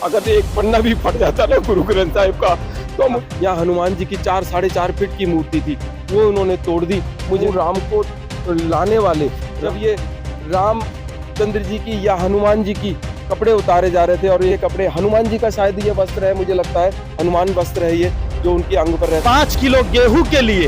अगर एक पन्ना भी फट जाता ना गुरु ग्रंथ साहिब का, तो यहाँ हनुमान जी की 4-4.5 फीट की मूर्ति थी, वो उन्होंने तोड़ दी। मुझे राम को लाने वाले जब ये रामचंद्र जी की या हनुमान जी की कपड़े उतारे जा रहे थे, और ये कपड़े हनुमान जी का शायद ये वस्त्र है, मुझे लगता है हनुमान वस्त्र है ये जो उनके अंग पर रहता है। 5 किलो गेहूं के लिए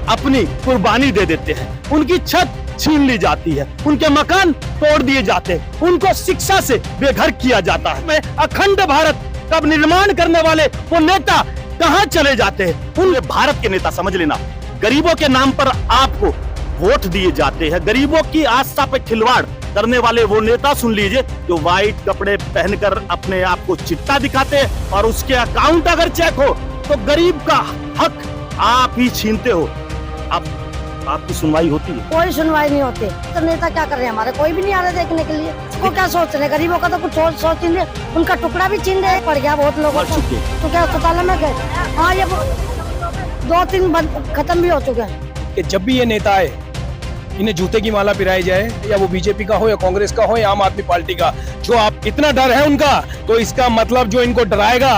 अपनी कुर्बानी दे देते हैं, उनकी छत छीन ली जाती है, उनके मकान तोड़ दिए जाते हैं, उनको शिक्षा से बेघर किया जाता है। मैं अखंड भारत का निर्माण करने वाले वो नेता कहां चले जाते हैं? उन भारत के नेता समझ लेना, गरीबों के नाम पर आपको वोट दिए जाते हैं, गरीबों की आस्था पे खिलवाड़ करने वाले वो नेता सुन लीजिए जो व्हाइट कपड़े पहनकर अपने आप को चिट्टा दिखाते हैं, और उसके अकाउंट अगर चेक हो तो गरीब का हक आप ही छीनते हो। अब आपकी सुनवाई होती है? कोई सुनवाई नहीं होती। तो नेता क्या कर रहे हैं हमारे? कोई भी नहीं आ रहा देखने के लिए। वो क्या सोच रहे? गरीबों का तो कुछ सोच ही नहीं, उनका टुकड़ा भी छीन रहे पड़ गया बहुत लोगों को। तो क्या अस्पताल में गए? हाँ, ये 2-3 खत्म भी हो चुके हैं। कि जब भी ये नेता आए इन्हें जूते की माला पिराई जाए, या वो बीजेपी का हो या कांग्रेस का हो या आम आदमी पार्टी का, जो आप इतना डर है उनका, तो इसका मतलब जो इनको डराएगा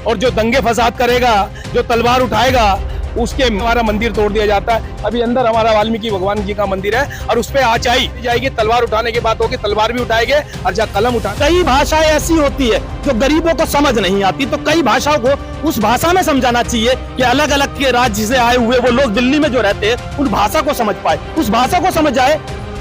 और जो दंगे फसाद करेगा, जो तलवार उठाएगा, उसके हमारा मंदिर तोड़ दिया जाता है। अभी अंदर हमारा वाल्मीकि भगवान जी का मंदिर है, और उस पे आचाई जाएगी, तलवार उठाने की बात होगी, तलवार भी उठाएंगे, और जहाँ कलम उठा। कई भाषाएं ऐसी होती है जो गरीबों को समझ नहीं आती, तो कई भाषाओं को उस भाषा में समझाना चाहिए कि अलग अलग के राज्य से आए हुए वो लोग दिल्ली में जो रहते हैं उस भाषा को समझ पाए, उस भाषा को समझ आए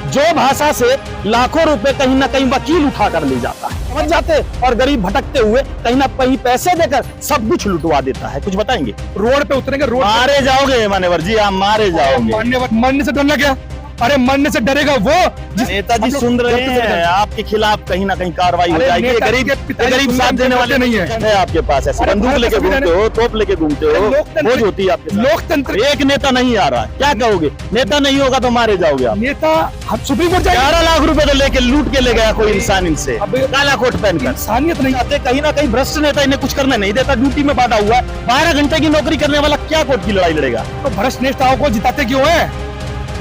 जो भाषा से लाखों रुपए कहीं ना कहीं वकील उठा कर ले जाता है, समझ जाते, और गरीब भटकते हुए कहीं ना कहीं पैसे देकर सब कुछ लुटवा देता है। कुछ बताएंगे? रोड पे उतरेंगे, रोड मारे जाओगे मान्यवर जी, आप मारे जाओगे। मरने से डरना क्या? अरे मरने से डरेगा वो नेताजी सुन रहे हैं आपके खिलाफ कहीं ना कहीं कार्रवाई हो जाएगी। गरीब साथ देने वाले नहीं है आपके पास, ऐसे बंदूक लेके घूमते हो, तोप लेके घूमते हो, खोज होती है आपके। लोकतंत्र एक नेता नहीं आ रहा है, क्या कहोगे? नेता नहीं होगा तो मारे जाओगे आप। नेता सुप्रीम कोर्ट 11 लाख रुपए तो लेके लूट के ले गया कोई इंसान इनसे, काला कोट पहनकर। इंसानियत नहीं आते कहीं ना कहीं भ्रष्ट नेता इन्हें कुछ करने नहीं देता, ड्यूटी में बांधा हुआ। 12 घंटे की नौकरी करने वाला क्या कोर्ट की लड़ाई लड़ेगा? तो भ्रष्ट नेताओं को जिताते क्यों है?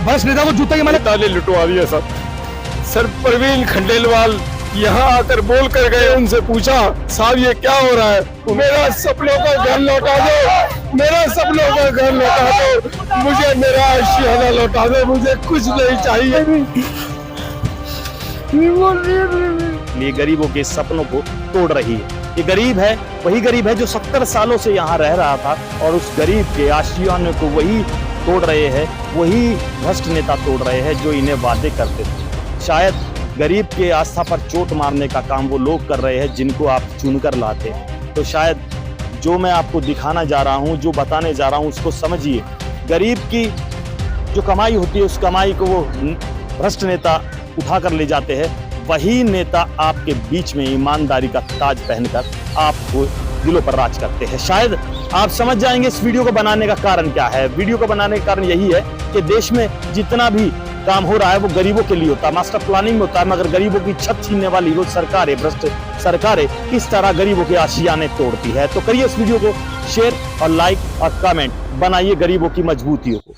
भ्रष्ट नेता को जूते की माला ताले लुटवा दिया सब। सर प्रवीण खंडेलवाल यहाँ आकर बोल कर गए, उनसे पूछा साहब ये क्या हो रहा है? मेरा सपनों का घर लौटा दो, मेरा सपनों का घर लौटा दो, मुझे मेरा आशियाना लौटा दो, मुझे कुछ नहीं चाहिए। ये गरीबों के सपनों को तोड़ रही है। ये गरीब है, वही गरीब है जो 70 सालों से यहाँ रह रहा था, और उस गरीब के आशियाने को वही तोड़ रहे हैं, वही भ्रष्ट नेता तोड़ रहे हैं जो इन्हें वादे करते थे। शायद गरीब के आस्था पर चोट मारने का काम वो लोग कर रहे हैं जिनको आप चुनकर लाते हैं। तो शायद जो मैं आपको दिखाना जा रहा हूँ, जो बताने जा रहा हूँ, उसको समझिए। गरीब की जो कमाई होती है, उस कमाई को वो भ्रष्ट नेता उठा कर ले जाते हैं। वही नेता आपके बीच में ईमानदारी का ताज पहनकर आपको दिलों पर राज करते हैं। शायद आप समझ जाएंगे इस वीडियो को बनाने का कारण क्या है। वीडियो को बनाने का कारण यही है कि देश में जितना भी काम हो रहा है वो गरीबों के लिए होता है, मास्टर प्लानिंग में होता है, मगर गरीबों की छत छीनने वाली वो सरकारें, भ्रष्ट सरकारें किस तरह गरीबों के आशियाने तोड़ती है। तो करिए इस वीडियो को शेयर और लाइक और कमेंट, बनाइए गरीबों की मजबूतियों को।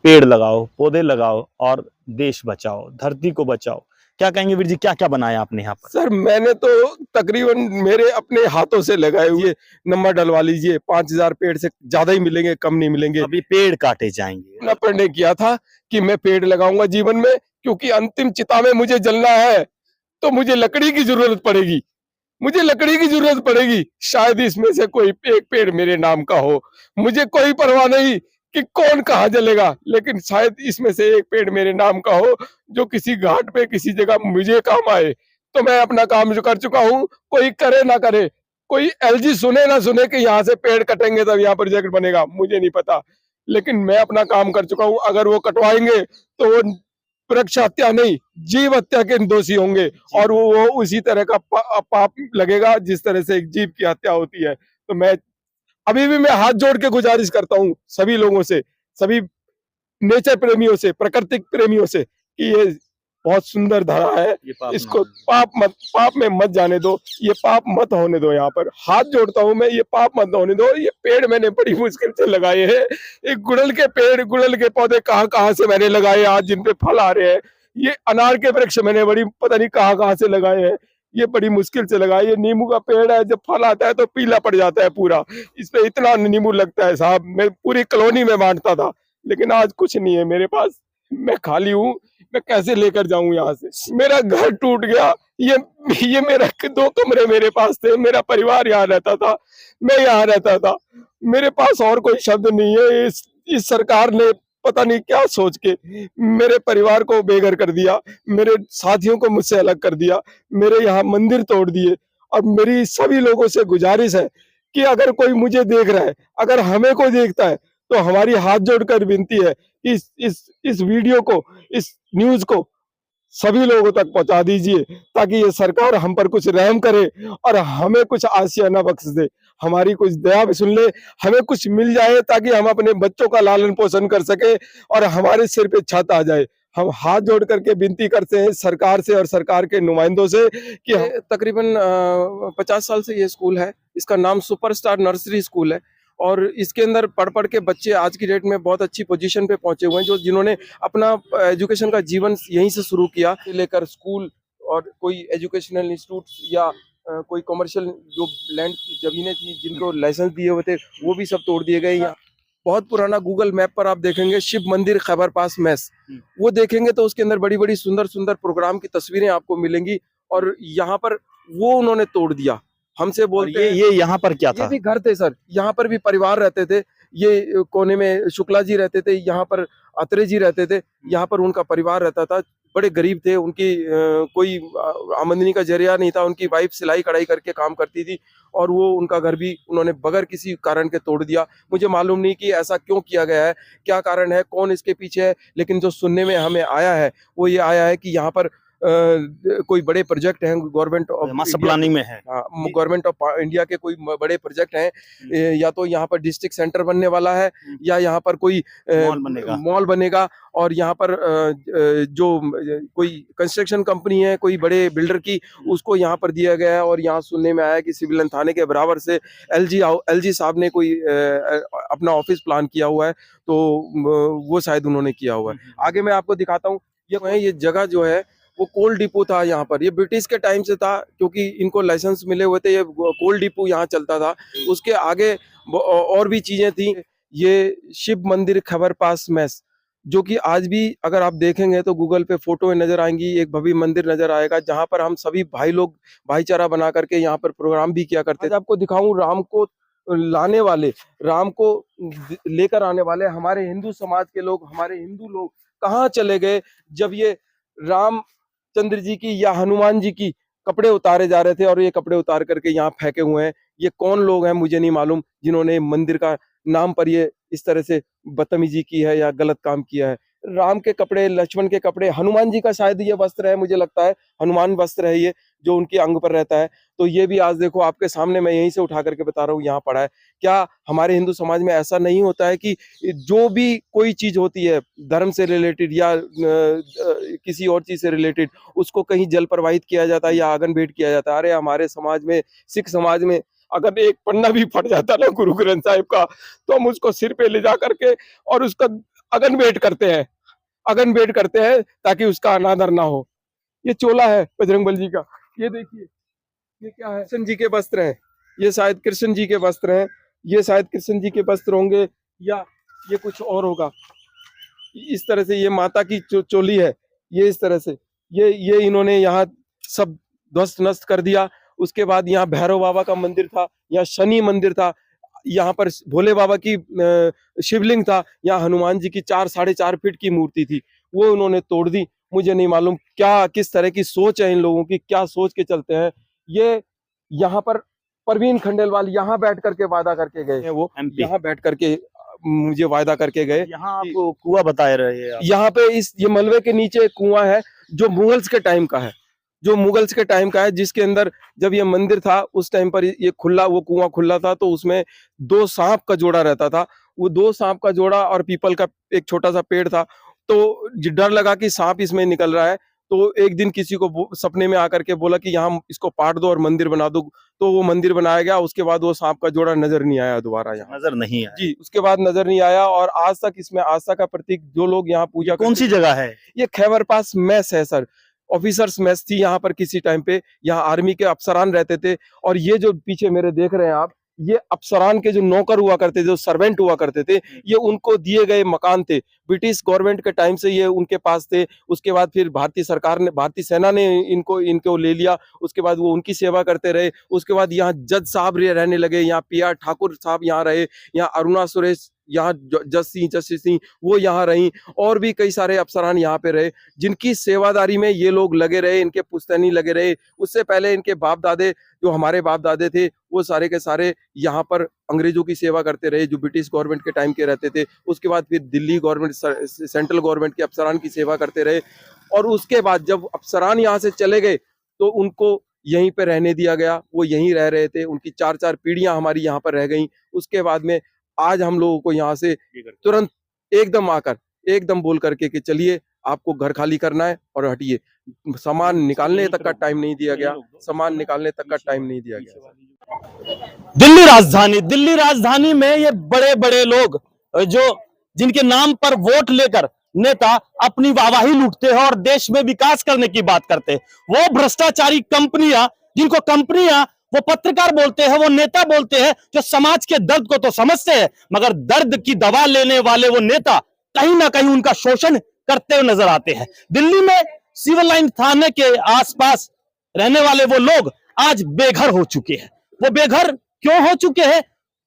पेड़ लगाओ, पौधे लगाओ और देश बचाओ, धरती को बचाओ। क्या कहेंगे वीर जी, क्या क्या बनाया आपने यहाँ पर? सर मैंने तो तकरीबन मेरे अपने हाथों से लगाए हुए, नंबर डलवा लीजिए, 5000 पेड़ से ज्यादा ही मिलेंगे, कम नहीं मिलेंगे। अभी पेड़ काटे जाएंगे। न पढ़ने किया था कि मैं पेड़ लगाऊंगा जीवन में, क्योंकि अंतिम चिता में मुझे जलना है तो मुझे लकड़ी की जरूरत पड़ेगी, मुझे लकड़ी की जरूरत पड़ेगी। शायद इसमें से कोई एक पेड़ मेरे नाम का हो, मुझे कोई परवाह नहीं कि कौन कहाँ जलेगा, लेकिन शायद इसमें से एक पेड़ मेरे नाम का हो जो किसी घाट पे किसी जगह मुझे काम आए। तो मैं अपना काम जो कर चुका हूँ, कोई करे ना करे, कोई एलजी सुने ना सुने कि यहाँ से पेड़ कटेंगे तब यहाँ प्रोजेक्ट बनेगा, मुझे नहीं पता, लेकिन मैं अपना काम कर चुका हूँ। अगर वो कटवाएंगे तो वो वृक्ष हत्या नहीं, जीव हत्या के दोषी होंगे, और वो उसी तरह का पाप लगेगा जिस तरह से एक जीव की हत्या होती है। तो मैं अभी भी हाथ जोड़ के गुजारिश करता हूँ सभी लोगों से, सभी नेचर प्रेमियों से, प्राकृतिक प्रेमियों से, कि ये बहुत सुंदर धरा है, ये पाप इसको ना हो। पाप में मत जाने दो, ये पाप मत होने दो। यहाँ पर हाथ जोड़ता हूँ मैं, ये पाप मत होने दो। ये पेड़ मैंने बड़ी मुश्किल से लगाए हैं, एक गुड़हल के पेड़, गुड़हल के पौधे कहाँ कहाँ से मैंने लगाए आज, जिन पे फल आ रहे हैं। ये अनार के वृक्ष मैंने बड़ी पता नहीं कहाँ कहाँ से लगाए हैं, ये बड़ी मुश्किल से लगाए। ये नींबू का पेड़ है, जब फल आता है तो पीला पड़ जाता है पूरा, इस पे इतना नींबू लगता है साहब। मैं पूरी कॉलोनी में बांटता था, लेकिन आज कुछ नहीं है मेरे पास, मैं खाली हूँ। मैं कैसे लेकर जाऊं यहाँ से? मेरा घर टूट गया। ये मेरा 2 कमरे मेरे पास थे, मेरा परिवार यहाँ रहता था, मैं यहाँ रहता था। मेरे पास और कोई शब्द नहीं है। इस सरकार ने पता नहीं क्या सोच के मेरे परिवार को बेघर कर दिया, मेरे साथियों को मुझसे अलग कर दिया, मेरे यहाँ मंदिर तोड़ दिए। और मेरी सभी लोगों से गुजारिश है कि अगर कोई मुझे देख रहा है, अगर हमें कोई देखता है, तो हमारी हाथ जोड़कर विनती है, इस वीडियो को, इस न्यूज को सभी लोगों तक पहुंचा दीजिए, ताकि ये सरकार हम पर कुछ रहम करे और हमें कुछ आशियाना बख्श दे, हमारी कुछ दया भी सुन ले, हमें कुछ मिल जाए, ताकि हम अपने बच्चों का लालन पोषण कर सके और हमारे सिर पे छत आ जाए। हम हाथ जोड़ करके विनती करते हैं सरकार से और सरकार के नुमाइंदों से कि तकरीबन 50 साल से ये स्कूल है। इसका नाम सुपरस्टार नर्सरी स्कूल है और इसके अंदर पढ़ पढ़ के बच्चे आज की डेट में बहुत अच्छी पोजीशन पे पहुंचे हुए हैं, जिन्होंने अपना एजुकेशन का जीवन यहीं से शुरू किया, लेकर स्कूल और कोई एजुकेशनल इंस्टीट्यूट या कोई कमर्शियल जो लैंड जमीनें थी जिनको लाइसेंस दिए हुए थे, वो भी सब तोड़ दिए गए। यहाँ बहुत पुराना गूगल मैप पर आप देखेंगे शिव मंदिर खैबर पास मैस, वो देखेंगे तो उसके अंदर बड़ी बड़ी सुंदर सुंदर प्रोग्राम की तस्वीरें आपको मिलेंगी। और यहाँ पर वो उन्होंने तोड़ दिया। हमसे बोलते हैं ये यहाँ पर क्या ये था? भी घर थे सर, यहाँ पर भी परिवार रहते थे। ये कोने में शुक्ला जी रहते थे, यहाँ पर अत्रे जी रहते थे, यहाँ पर उनका परिवार रहता था। बड़े गरीब थे, उनकी कोई आमदनी का जरिया नहीं था। उनकी वाइफ सिलाई कढ़ाई करके काम करती थी और वो उनका घर भी उन्होंने बगैर किसी कारण के तोड़ दिया। मुझे मालूम नहीं कि ऐसा क्यों किया गया है, क्या कारण है, कौन इसके पीछे है, लेकिन जो सुनने में हमें आया है वो ये आया है कि यहाँ पर कोई बड़े प्रोजेक्ट हैं गवर्नमेंट ऑफ मास्टर प्लानिंग में है। गवर्नमेंट ऑफ इंडिया के कोई बड़े प्रोजेक्ट हैं, या तो यहाँ पर डिस्ट्रिक्ट सेंटर बनने वाला है या यहाँ पर कोई मॉल बनेगा और यहाँ पर जो कोई कंस्ट्रक्शन कंपनी है कोई बड़े बिल्डर की, उसको यहाँ पर दिया गया है। और यहाँ सुनने में आया कि सिविल थाने के बराबर से एलजी साहब ने कोई अपना ऑफिस प्लान किया हुआ है, तो वो शायद उन्होंने किया हुआ है। आगे मैं आपको दिखाता हूँ। ये जगह जो है वो कोल डिपो था यहाँ पर, ये ब्रिटिश के टाइम से था, क्योंकि इनको लाइसेंस मिले हुए थे। ये कोल डिपो यहाँ चलता था। उसके आगे और भी चीजें थी। ये शिव मंदिर खैबर पास मैस, जो कि आज भी अगर आप देखेंगे तो गूगल पे फोटो नजर आएंगी, एक भव्य मंदिर नजर आएगा, जहाँ पर हम सभी भाई लोग भाईचारा बना करके यहाँ पर प्रोग्राम भी किया करते थे। आपको दिखाऊं, राम को लाने वाले, राम को लेकर आने वाले हमारे हिंदू समाज के लोग, हमारे हिंदू लोग कहाँ चले गए जब ये रामचंद्र जी की या हनुमान जी की कपड़े उतारे जा रहे थे और ये कपड़े उतार करके यहाँ फेंके हुए हैं। ये कौन लोग हैं मुझे नहीं मालूम, जिन्होंने मंदिर का नाम पर ये इस तरह से बदतमीजी की है या गलत काम किया है। राम के कपड़े, लक्ष्मण के कपड़े, हनुमान जी का शायद ये वस्त्र है, मुझे लगता है हनुमान वस्त्र है ये, जो उनके अंग पर रहता है। तो ये भी आज देखो आपके सामने, मैं यहीं से उठा करके बता रहा हूँ, यहाँ पड़ा है। क्या हमारे हिंदू समाज में ऐसा नहीं होता है कि जो भी कोई चीज होती है धर्म से रिलेटेड या किसी और चीज से रिलेटेड, उसको कहीं जल प्रवाहित किया जाता है या आगन भेंट किया जाता है? अरे हमारे समाज में, सिख समाज में, अगर एक पन्ना भी फट जाता ना गुरु ग्रंथ साहिब का, तो हम उसको सिर पे ले जा करके और उसका अगन भेंट करते हैं, अगन भेंट करते हैं ताकि उसका अनादर ना हो। ये चोला है बजरंगबली जी का, ये देखिए, ये क्या है? कृष्ण जी के वस्त्र हैं, ये शायद कृष्ण जी के वस्त्र हैं, ये शायद कृष्ण जी के वस्त्र होंगे या ये कुछ और होगा। इस तरह से ये माता की चोली है, ये इस तरह से ये इन्होंने यहाँ सब ध्वस्त नष्ट कर दिया। उसके बाद यहाँ भैरव बाबा का मंदिर था, यहाँ शनि मंदिर था, यहाँ पर भोले बाबा की शिवलिंग था, यहाँ हनुमान जी की 4-4.5 फीट की मूर्ति थी, वो उन्होंने तोड़ दी। मुझे नहीं मालूम क्या किस तरह की सोच है इन लोगों की, क्या सोच के चलते हैं। ये यहाँ पर परवीन खंडेलवाल यहाँ बैठ करके वादा करके गए हैं, वो यहाँ बैठ करके मुझे वायदा करके गए। यहाँ आपको कुआं बताए रहे हैं, यहाँ पे ये मलबे के नीचे एक कुआं है जो मुगल्स के टाइम का है, जो मुगल्स के टाइम का है, जिसके अंदर जब ये मंदिर था उस टाइम पर ये खुला, वो कुआं खुला था, तो उसमें 2 सांप का जोड़ा रहता था। वो 2 सांप का जोड़ा और पीपल का एक छोटा सा पेड़ था, तो डर लगा कि सांप इसमें निकल रहा है, तो एक दिन किसी को सपने में आकर के बोला कि यहाँ इसको पाट दो और मंदिर बना दो, तो वो मंदिर बनाया गया। उसके बाद वो सांप का जोड़ा नजर नहीं आया दोबारा यहाँ, नजर नहीं आया जी, उसके बाद नजर नहीं आया। और आज तक इसमें आस्था का प्रतीक जो लोग यहाँ पूजा कौन सी जगह है? ये खैबर पास मेस है सर, ऑफिसर्स मेस थी यहाँ पर किसी टाइम पे, यहाँ आर्मी के अफसरान रहते थे। और ये जो पीछे मेरे देख रहे हैं आप, ये अफसरान के जो नौकर हुआ करते थे, जो सर्वेंट हुआ करते थे, ये उनको दिए गए मकान थे। ब्रिटिश गवर्नमेंट के टाइम से ये उनके पास थे। उसके बाद फिर भारतीय सरकार ने, भारतीय सेना ने इनको ले लिया। उसके बाद वो उनकी सेवा करते रहे। उसके बाद यहाँ जज साहब रहने लगे, यहाँ PR ठाकुर साहब यहाँ रहे, यहाँ अरुणा सुरेश, यहाँ जस्सी सिंह वो यहाँ रही, और भी कई सारे अफसरान यहाँ पे रहे, जिनकी सेवादारी में ये लोग लगे रहे, इनके पुश्तैनी लगे रहे। उससे पहले इनके बाप दादे, जो हमारे बाप दादे थे, वो सारे के सारे यहाँ पर अंग्रेजों की सेवा करते रहे, जो ब्रिटिश गवर्नमेंट के टाइम के रहते थे। उसके बाद फिर दिल्ली गवर्नमेंट, सेंट्रल गवर्नमेंट के अफसरान की सेवा करते रहे। और उसके बाद जब अफसरान यहाँ से चले गए तो उनको यहीं पे रहने दिया गया, वो यहीं रह रहे थे। उनकी 4-4 पीढ़ियां हमारी यहाँ पर रह गई। उसके बाद में आज हम लोगों को यहाँ से तुरंत एकदम आकर एकदम बोल करके कि चलिए आपको घर खाली करना है और हटिए, सामान निकालने तक का टाइम नहीं दिया गया, सामान निकालने तक का टाइम नहीं दिया गया। दिल्ली राजधानी में ये बड़े बड़े लोग जो जिनके नाम पर वोट लेकर नेता अपनी वाहवाही लूटते हैं और देश में विकास करने की बात करते हैं, वो भ्रष्टाचारी कंपनियां, जिनको कंपनियां वो पत्रकार बोलते हैं, वो नेता बोलते हैं, जो समाज के दर्द को तो समझते हैं, मगर दर्द की दवा लेने वाले वो नेता कहीं ना कहीं उनका शोषण करते हुए नजर आते हैं। दिल्ली में सिविल लाइन थाने के आसपास रहने वाले वो लोग आज बेघर हो चुके हैं। वो बेघर क्यों हो चुके हैं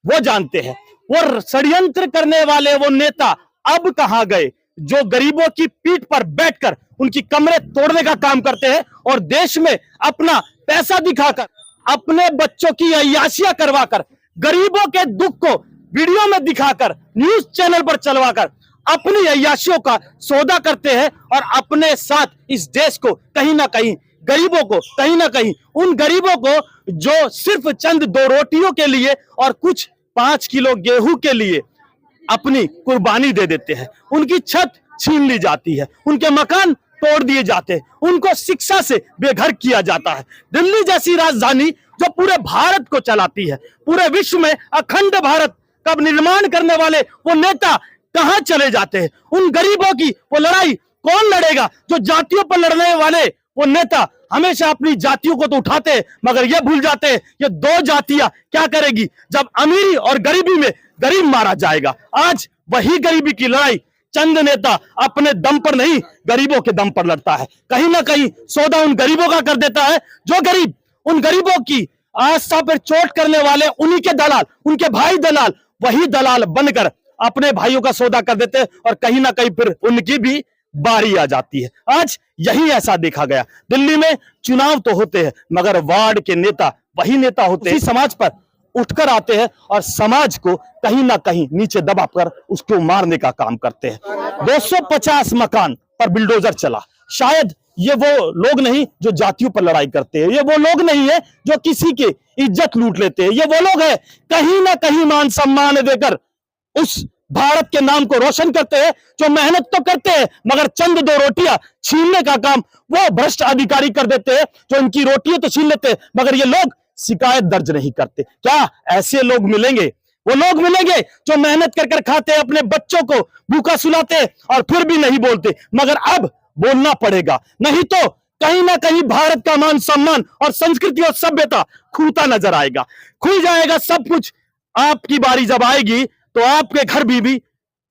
वो जानते हैं। वो षड्यंत्र करने वाले वो नेता अब कहां गए, जो गरीबों की पीठ पर बैठकर उनकी कमरे तोड़ने का काम करते हैं और देश में अपना पैसा दिखाकर, अपने बच्चों की अय्याशियां करवाकर, गरीबों के दुख को वीडियो में दिखाकर, न्यूज चैनल पर चलवाकर अपनी अय्याशियों का सौदा करते हैं और अपने साथ इस देश को कहीं ना कहीं, गरीबों को कहीं ना कहीं, उन गरीबों को जो सिर्फ चंद 2 रोटियों के लिए और कुछ 5 किलो गेहूं के लिए अपनी कुर्बानी दे देते हैं। उनकी छत छीन ली जाती है, उनके मकान तोड़ दिए जाते हैं, उनको शिक्षा से बेघर किया जाता है। दिल्ली जैसी राजधानी जो पूरे भारत को चलाती है, पूरे विश्व में अखंड भारत का निर्माण करने वाले वो नेता कहां चले जाते हैं? उन गरीबों की वो लड़ाई कौन लड़ेगा? जो जातियों पर लड़ने वाले वो नेता हमेशा अपनी जातियों को तो उठाते हैं, मगर ये भूल जाते हैं ये 2 जातियां क्या करेगी जब अमीरी और गरीबी में गरीब मारा जाएगा। आज वही गरीबी की लड़ाई चंद नेता अपने दम पर नहीं, गरीबों के दम पर लड़ता है। कहीं ना कहीं सौदा उन गरीबों का कर देता है, जो गरीब उन गरीबों की आस्था पर चोट करने वाले, उन्हीं के दलाल, उनके भाई दलाल, वही दलाल बनकर अपने भाइयों का सौदा कर देते हैं और कहीं ना कहीं फिर उनकी भी बारी आ जाती है। आज यही ऐसा देखा गया। दिल्ली में चुनाव तो होते हैं, मगर वार्ड के नेता वही नेता होते हैं, समाज पर उठकर आते हैं और समाज को कहीं ना कहीं नीचे दबाकर उसको मारने का काम करते हैं। 250 मकान पर बिल्डोजर चला। शायद ये वो लोग नहीं जो जातियों पर लड़ाई करते हैं, ये वो लोग नहीं है जो किसी की इज्जत लूट लेते हैं, ये वो लोग हैं कहीं ना कहीं मान सम्मान देकर उस भारत के नाम को रोशन करते हैं, जो मेहनत तो करते हैं मगर चंद 2 रोटियां छीनने का काम वो भ्रष्ट अधिकारी कर देते हैं, जो इनकी रोटियां तो छीन लेते हैं मगर ये लोग शिकायत दर्ज नहीं करते। क्या ऐसे लोग मिलेंगे? वो लोग मिलेंगे जो मेहनत कर कर खाते हैं, अपने बच्चों को भूखा सुलाते हैं और फिर भी नहीं बोलते, मगर अब बोलना पड़ेगा, नहीं तो कहीं ना कहीं भारत का मान सम्मान और संस्कृति और सभ्यता खूता नजर आएगा, खुल जाएगा सब कुछ। आपकी बारी जब आएगी तो आपके घर भी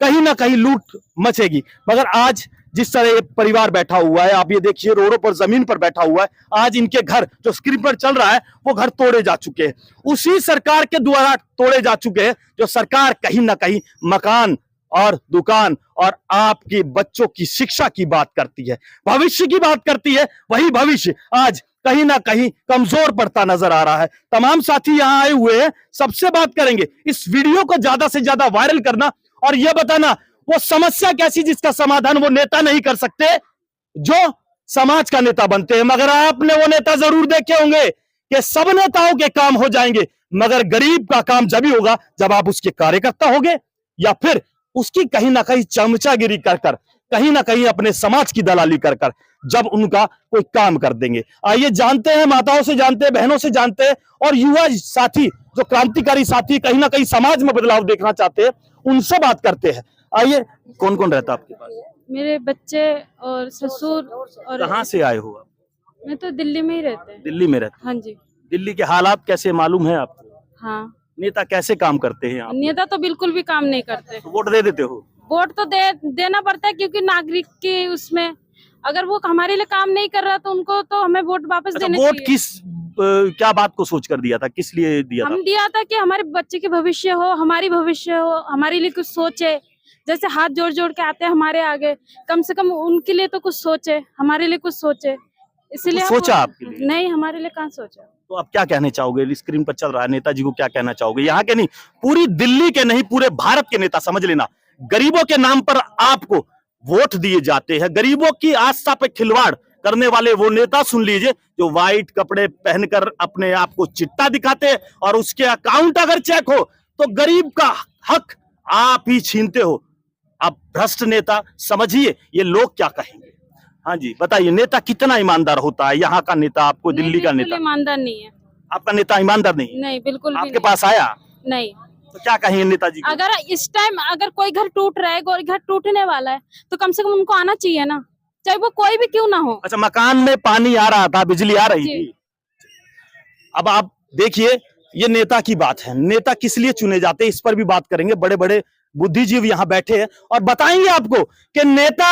कहीं ना कहीं लूट मचेगी। मगर आज जिस तरह ये परिवार बैठा हुआ है, आप ये देखिए रोडों पर, जमीन पर बैठा हुआ है, आज इनके घर जो स्क्रीन पर चल रहा है वो घर तोड़े जा चुके हैं, उसी सरकार के द्वारा तोड़े जा चुके हैं, जो सरकार कहीं ना कहीं मकान और दुकान और आपकी बच्चों की शिक्षा की बात करती है, भविष्य की बात करती है। वही भविष्य आज कहीं ना कहीं कमजोर पड़ता नजर आ रहा है। तमाम साथी यहां आए हुए हैं, सबसे बात करेंगे। इस वीडियो को ज्यादा से ज्यादा वायरल करना और यह बताना वो समस्या कैसी जिसका समाधान वो नेता नहीं कर सकते जो समाज का नेता बनते हैं। मगर आपने वो नेता जरूर देखे होंगे कि सब नेताओं के काम हो जाएंगे, मगर गरीब का काम जब ही होगा जब आप उसके कार्यकर्ता होंगे या फिर उसकी कहीं ना कहीं चमचागिरी कर कहीं ना कहीं अपने समाज की दलाली कर कर जब उनका कोई काम कर देंगे। आइए जानते हैं, माताओं से जानते हैं, बहनों से जानते हैं, और युवा साथी जो क्रांतिकारी साथी कहीं ना कहीं समाज में बदलाव देखना चाहते हैं, उनसे बात करते हैं। आइए, कौन कौन रहता है आपके पास? मेरे बच्चे और ससुर और कहाँ से आए हो आप? मैं तो दिल्ली में ही रहते हैं। दिल्ली में रहते हाँ जी। हैं। दिल्ली के हालात कैसे मालूम है आपको? हाँ, नेता कैसे काम करते हैं आप? नेता तो बिल्कुल भी काम नहीं करते। तो वोट दे देते हो? वोट तो देना पड़ता है, क्योंकि नागरिक के उसमें अगर वो हमारे लिए काम नहीं कर रहा तो उनको तो हमें वोट वापस अच्छा, देने वोट चाहिए। किस क्या बात को सोच कर दिया था, किस लिए दिया था? हम दिया था कि हमारे बच्चे के भविष्य हो, हमारी भविष्य हो, हमारे लिए कुछ सोचे। जैसे हाथ जोड़ जोड़ के आते हैं हमारे आगे, कम से कम उनके लिए तो कुछ सोचे, हमारे लिए कुछ सोचे। इसलिए कुछ सोचा आपके लिए? नहीं, हमारे लिए कहाँ सोचा। तो आप क्या कहने चाहोगे? स्क्रीन पर चल रहा है, नेताजी को क्या कहना चाहोगे? यहाँ के नहीं, पूरी दिल्ली के नहीं, पूरे भारत के नेता, समझ लेना, गरीबों के नाम पर आपको वोट दिए जाते हैं। गरीबों की आस्था पे खिलवाड़ करने वाले वो नेता सुन लीजिए जो व्हाइट कपड़े पहनकर अपने आप को चिट्टा दिखाते हैं, और उसके अकाउंट अगर चेक हो तो गरीब का हक आप ही छीनते हो। अब भ्रष्ट नेता, समझिए ये लोग क्या कहेंगे। हाँ जी, बताइए, नेता कितना ईमानदार होता है? यहाँ का नेता, आपको दिल्ली का नेता? ईमानदार नहीं है। आपका नेता ईमानदार नहीं? नहीं, बिल्कुल भी आपके नहीं। पास आया नहीं। तो क्या कहेंगे नेताजी को? अगर इस टाइम अगर कोई घर टूट रहा है, कोई घर टूटने वाला है, तो कम से कम उनको आना चाहिए ना, चाहे वो कोई भी क्यों ना हो। अच्छा, मकान में पानी आ रहा था, बिजली आ रही जी। थी। अब आप देखिए, ये नेता की बात है, नेता किस लिए चुने जाते हैं इस पर भी बात करेंगे। बड़े बड़े बुद्धिजीव यहाँ बैठे हैं और बताएंगे आपको कि नेता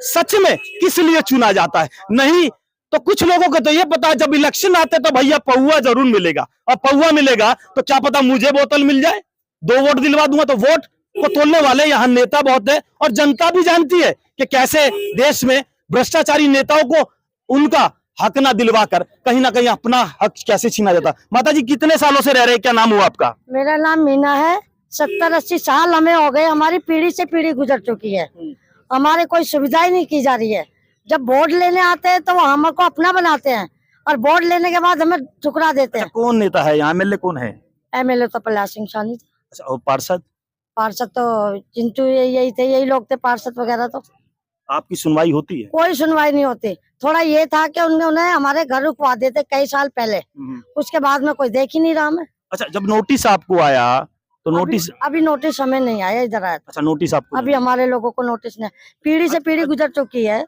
सच में किस लिए चुना जाता है। नहीं तो कुछ लोगों को तो ये पता है जब इलेक्शन आते तो भैया पौवा जरूर मिलेगा, और पौवा मिलेगा तो क्या पता मुझे बोतल मिल जाए, 2 वोट दिलवा दूंगा। तो वोट को तोड़ने वाले यहाँ नेता बहुत है, और जनता भी जानती है कि कैसे देश में भ्रष्टाचारी नेताओं को उनका हक ना दिलवाकर कहीं ना कहीं अपना हक कैसे छीना जाता। माता जी, कितने सालों से रह रहे हैं? क्या नाम हुआ आपका? मेरा नाम मीना है। 70-80 साल हमें हो गए, हमारी पीढ़ी से पीढ़ी गुजर चुकी है। हमारे कोई सुविधा ही नहीं की जा रही है। जब वोट लेने आते हैं तो वो हमको अपना बनाते हैं, और वोट लेने के बाद हमें ठुकरा देते हैं। कौन नेता है यहाँ? एमएलए कौन है? एमएलए तो प्रहलाद सिंह सानी थे। अच्छा, और पार्षद? पार्षद तो चिंटू यही थे, यही लोग थे पार्षद वगैरह। तो आपकी सुनवाई होती है? कोई सुनवाई नहीं होती। थोड़ा ये था कि उन्हें हमारे घर रुकवा देते कई साल पहले, उसके बाद में कोई देख ही नहीं रहा हमें। अच्छा, जब नोटिस आपको आया तो नोटिस? अभी नोटिस हमें नहीं आया, इधर आया। अच्छा, नोटिस आपको? अभी हमारे लोगों को नोटिस नहीं। पीढ़ी से पीढ़ी गुजर चुकी है,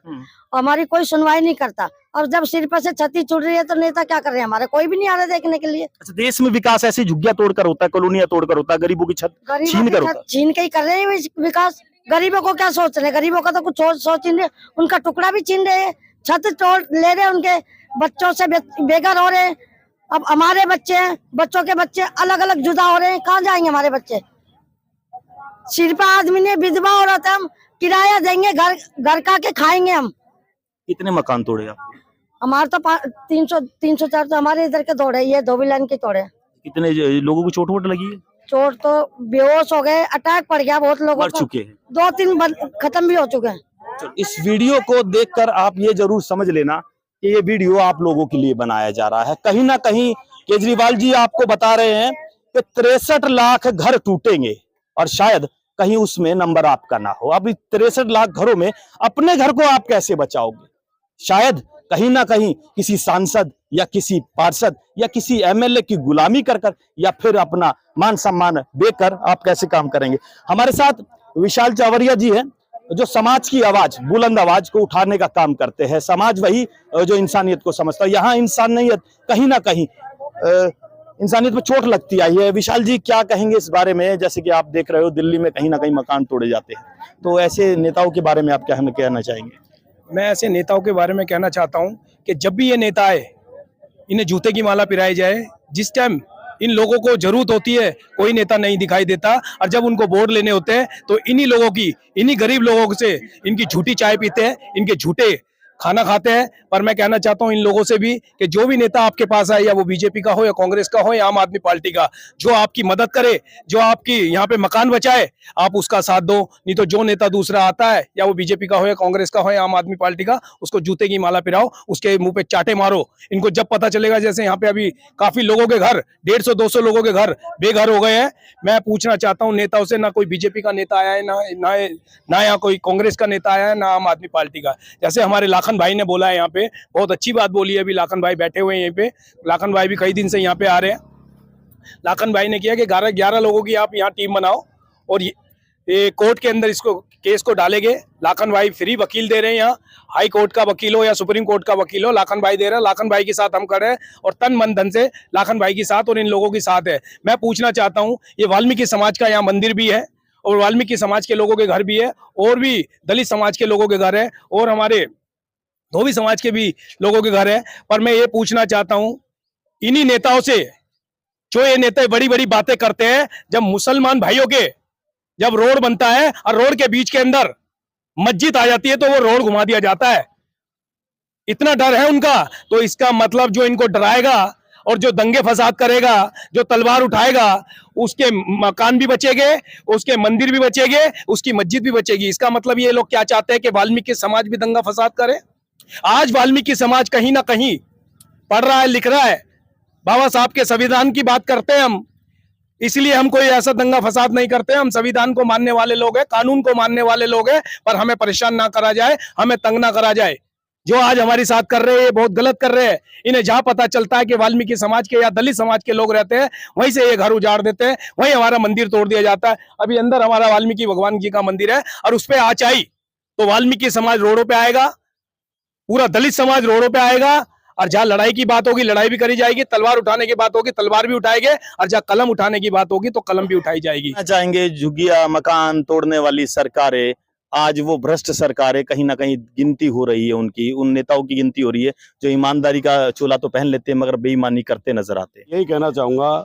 हमारी कोई सुनवाई नहीं करता। और जब सिर पर से छती छूट रही है तो नेता क्या कर रहे हैं? हमारे कोई भी नहीं आ रहा देखने के लिए। अच्छा, देश में विकास ऐसे झुग्गियां तोड़कर होता है, कॉलोनियां तोड़कर होता है, गरीबों की छत छीन कर होता है? छीन के ही कर रहे हैं विकास। गरीबों को क्या सोच रहे हैं? गरीबों का तो कुछ सोच ही नहीं, उनका टुकड़ा भी छीन रहे हैं, छत तोड़ ले रहे हैं, उनके बच्चों से बेघर हो रहे हैं। अब हमारे बच्चे हैं, बच्चों के बच्चे अलग अलग जुदा हो रहे हैं, कहाँ जाएंगे हमारे बच्चे? सिर पर आदमी ने विधवा औरत है, हम किराया देंगे, घर का के खाएंगे हम। कितने मकान तोड़े आप? हमारे तो 300-400 तो हमारे इधर के तोड़े, ये धोबी लाइन के तोड़े। कितने लोगों को चोट वोट लगी है? चोट तो बेहोश हो गए, अटैक पड़ गया बहुत लोगों मर को, चुके हैं। 2-3 खत्म भी हो चुके हैं। इस वीडियो को देखकर आप ये जरूर समझ लेना कि ये वीडियो आप लोगों के लिए बनाया जा रहा है। कहीं ना कहीं केजरीवाल जी आपको बता रहे हैं कि 63 लाख घर टूटेंगे, और शायद कहीं उसमें नंबर आपका ना हो। अब 63 लाख घरों में अपने घर को आप कैसे बचाओगे? शायद कहीं ना कहीं किसी सांसद या किसी पार्षद या किसी एमएलए की गुलामी कर कर, या फिर अपना मान सम्मान देकर आप कैसे काम करेंगे। हमारे साथ विशाल चावरिया जी हैं, जो समाज की आवाज, बुलंद आवाज को उठाने का काम करते हैं। समाज वही जो इंसानियत को समझता है। यहाँ इंसानियत कहीं ना कहीं इंसानियत में चोट लगती आई है। विशाल जी, क्या कहेंगे इस बारे में? जैसे कि आप देख रहे हो दिल्ली में कहीं ना कहीं मकान तोड़े जाते हैं, तो ऐसे नेताओं के बारे में आप क्या कहना चाहेंगे? मैं ऐसे नेताओं के बारे में कहना चाहता हूं कि जब भी ये नेता आए, इन्हें जूते की माला पिराई जाए। जिस टाइम इन लोगों को जरूरत होती है कोई नेता नहीं दिखाई देता, और जब उनको वोट लेने होते हैं तो इन्हीं लोगों की, इन्हीं गरीब लोगों से इनकी झूठी चाय पीते हैं, इनके झूठे खाना खाते हैं। पर मैं कहना चाहता हूं इन लोगों से भी कि जो भी नेता आपके पास आए, या वो बीजेपी का हो या कांग्रेस का हो या आम आदमी पार्टी का, जो आपकी मदद करे, जो आपकी यहाँ पे मकान बचाए, आप उसका साथ दो। नहीं तो जो नेता दूसरा आता है, या वो बीजेपी का हो या कांग्रेस का हो या आम आदमी पार्टी का, उसको जूते की माला पिराओ, उसके मुंह पे चाटे मारो। इनको जब पता चलेगा, जैसे यहाँ पे अभी काफी लोगों के घर, 150-200 लोगों के घर बेघर हो गए हैं। मैं पूछना चाहता हूँ नेताओं से, ना कोई बीजेपी का नेता आया है, ना यहाँ कोई कांग्रेस का नेता आया है, ना आम आदमी पार्टी का। जैसे हमारे लाखन भाई ने बोला है, यहाँ पे बहुत अच्छी बात बोली है। अभी लाखन भाई बैठे हुए हैं यहीं पे, लाखन भाई भी कई दिन से यहाँ पे आ रहे हैं। लाखन भाई ने किया कि 11 लोगों की आप यहाँ टीम बनाओ और ये कोर्ट के अंदर इसको केस को डालेंगे। लाखन भाई फ्री वकील दे रहे हैं, यहाँ हाई कोर्ट का वकील हो या सुप्रीम कोर्ट का वकील हो, लाखन भाई दे रहे हैं। लाखन भाई के साथ हम खड़े हैं और तन मन धन से लाखन भाई के साथ और इन लोगों के साथ है। मैं पूछना चाहता हूँ, ये वाल्मीकि समाज का यहाँ मंदिर भी है और वाल्मीकि समाज के लोगों के घर भी है, और भी दलित समाज के लोगों के घर है, और हमारे धोबी समाज के भी लोगों के घर है। पर मैं ये पूछना चाहता हूँ इन्हीं नेताओं से, जो ये नेता बड़ी बड़ी बातें करते हैं, जब मुसलमान भाइयों के जब रोड बनता है और रोड के बीच के अंदर मस्जिद आ जाती है तो वो रोड घुमा दिया जाता है। इतना डर है उनका, तो इसका मतलब जो इनको डराएगा और जो दंगे फसाद करेगा, जो तलवार उठाएगा, उसके मकान भी बचेंगे, उसके मंदिर भी बचेंगे, उसकी मस्जिद भी बचेगी। इसका मतलब ये लोग क्या चाहते हैं कि वाल्मीकि समाज भी दंगा फसाद करे। आज वाल्मीकि समाज कहीं ना कहीं पढ़ रहा है, लिख रहा है, बाबा साहब के संविधान की बात करते हैं हम, इसलिए हम कोई ऐसा दंगा फसाद नहीं करते। हम संविधान को मानने वाले लोग हैं, कानून को मानने वाले लोग हैं, पर हमें परेशान ना करा जाए, हमें तंग ना करा जाए। जो आज हमारे साथ कर रहे हैं ये बहुत गलत कर रहे हैं। इन्हें जहां पता चलता है कि वाल्मीकि समाज के या दलित समाज के लोग रहते हैं, वहीं से ये घर उजाड़ देते हैं, वहीं हमारा मंदिर तोड़ दिया जाता है। अभी अंदर हमारा वाल्मीकि भगवान जी का मंदिर है और उस पर आँच आई तो वाल्मीकि समाज रोडों पे आएगा, पूरा दलित समाज रोडों पे आएगा, और जहां लड़ाई की बात होगी लड़ाई भी करी जाएगी, तलवार उठाने की बात होगी तलवार भी उठाएंगे, और जहां कलम उठाने की बात होगी तो कलम भी उठाई जाएगी। चाहेंगे झुग्गियां मकान तोड़ने वाली सरकारें, आज वो भ्रष्ट सरकारें कहीं ना कहीं गिनती हो रही है उनकी, उन नेताओं की गिनती हो रही है जो ईमानदारी का चोला तो पहन लेते हैं मगर बेईमानी करते नजर आते हैं। यही कहना चाहूंगा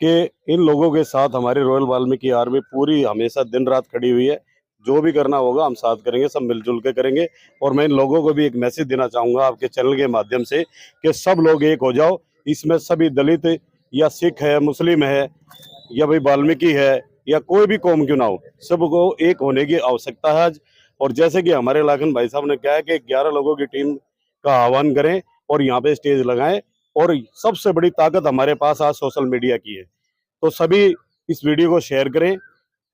कि इन लोगों के साथ हमारी रॉयल वाल्मीकि आर्मी पूरी हमेशा दिन रात खड़ी हुई है। जो भी करना होगा हम साथ करेंगे, सब मिलजुल के करेंगे। और मैं इन लोगों को भी एक मैसेज देना चाहूंगा आपके चैनल के माध्यम से कि सब लोग एक हो जाओ। इसमें सभी दलित या सिख है, मुस्लिम है, या भाई वाल्मीकि है, या कोई भी कौम क्यों ना हो, सबको एक होने की आवश्यकता है आज। और जैसे कि हमारे लाखन भाई साहब ने कहा है कि 11 लोगों की टीम का आह्वान करें और यहाँ पे स्टेज लगाएं। और सबसे बड़ी ताकत हमारे पास आज सोशल मीडिया की है, तो सभी इस वीडियो को शेयर करें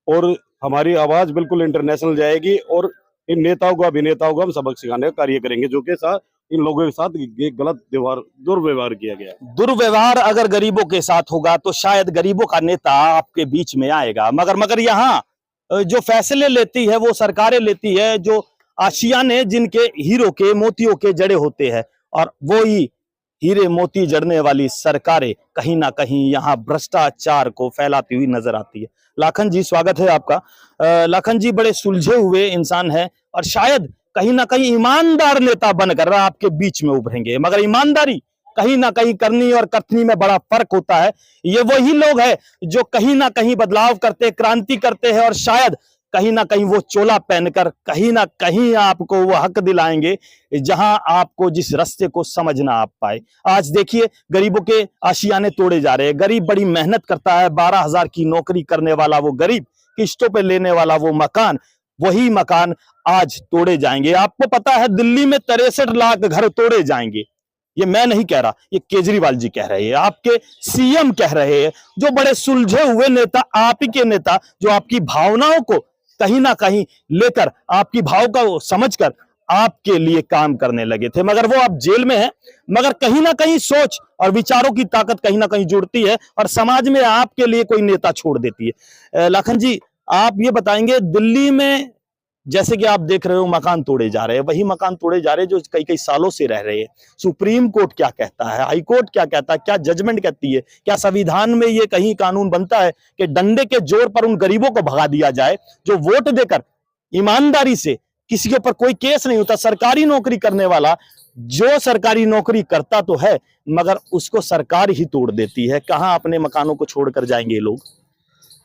और हमारी आवाज बिल्कुल इंटरनेशनल जाएगी। और इन नेताओं को, अभिनेताओं को हम सबक सिखाने का कार्य करेंगे, जो के साथ इन लोगों के साथ ये गलत दुर्व्यवहार किया गया। दुर्व्यवहार अगर गरीबों के साथ होगा तो शायद गरीबों का नेता आपके बीच में आएगा, मगर यहाँ जो फैसले लेती है वो सरकारें लेती है, जो आशियाने जिनके हीरो के मोतियों के जड़े होते हैं, और वो ही हीरे मोती जड़ने वाली सरकारें कहीं ना कहीं यहाँ भ्रष्टाचार को फैलाती हुई नजर आती है। लाखन जी, स्वागत है आपका। लाखन जी बड़े सुलझे हुए इंसान हैं और शायद कहीं ना कहीं ईमानदार नेता बनकर आपके बीच में उभरेंगे, मगर ईमानदारी कहीं ना कहीं करनी और कथनी में बड़ा फर्क होता है। ये वही लोग हैं जो कहीं ना कहीं बदलाव करते, क्रांति करते हैं, और शायद कहीं ना कहीं वो चोला पहनकर कहीं ना कहीं आपको वो हक दिलाएंगे जहां आपको जिस रास्ते को समझ ना आ पाए। आज देखिए गरीबों के आशियाने तोड़े जा रहे हैं। गरीब बड़ी मेहनत करता है, 12,000 की नौकरी करने वाला वो गरीब, किस्तों पे लेने वाला वो मकान, वही मकान आज तोड़े जाएंगे। आपको पता है दिल्ली में 63 लाख घर तोड़े जाएंगे। ये मैं नहीं कह रहा, ये केजरीवाल जी कह रहे हैं, आपके सीएम कह रहे हैं, जो बड़े सुलझे हुए नेता, आप ही के नेता, जो आपकी भावनाओं को कहीं ना कहीं लेकर, आपकी भाव का समझकर आपके लिए काम करने लगे थे, मगर वो आप जेल में हैं। मगर कहीं ना कहीं सोच और विचारों की ताकत कहीं ना कहीं जुड़ती है और समाज में आपके लिए कोई नेता छोड़ देती है। लाखन जी, आप ये बताएंगे, दिल्ली में जैसे कि आप देख रहे हो मकान तोड़े जा रहे हैं, वही मकान तोड़े जा रहे हैं जो कई कई सालों से रह रहे हैं। सुप्रीम कोर्ट क्या कहता है, हाई कोर्ट क्या कहता है, क्या जजमेंट कहती है, क्या संविधान में ये कहीं कानून बनता है कि डंडे के जोर पर उन गरीबों को भगा दिया जाए जो वोट देकर ईमानदारी से, किसी के ऊपर कोई केस नहीं होता, सरकारी नौकरी करने वाला जो सरकारी नौकरी करता तो है मगर उसको सरकार ही तोड़ देती है। कहां अपने मकानों को छोड़कर जाएंगे ये लोग।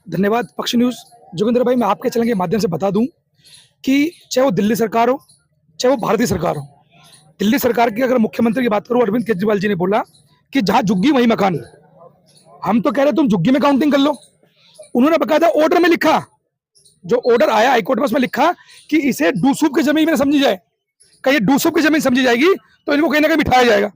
धन्यवाद पक्ष न्यूज। जोगिंदर भाई, मैं आपके चैनल के माध्यम से बता दूं कि चाहे वो दिल्ली सरकार हो, चाहे वो भारतीय सरकार हो, दिल्ली सरकार की अगर मुख्यमंत्री की बात करूं, अरविंद केजरीवाल जी ने बोला कि जहां झुग्गी वहीं मकान। हम तो कह रहे तुम झुग्गी में काउंटिंग कर लो। उन्होंने बकायदा ऑर्डर में लिखा, जो ऑर्डर आया हाईकोर्ट में उसमें लिखा कि इसे डूसूब की जमीन में समझी जाए। कहीं डूसूब की जमीन समझी जाएगी तो इनको कहीं ना कहीं बिठाया जाएगा।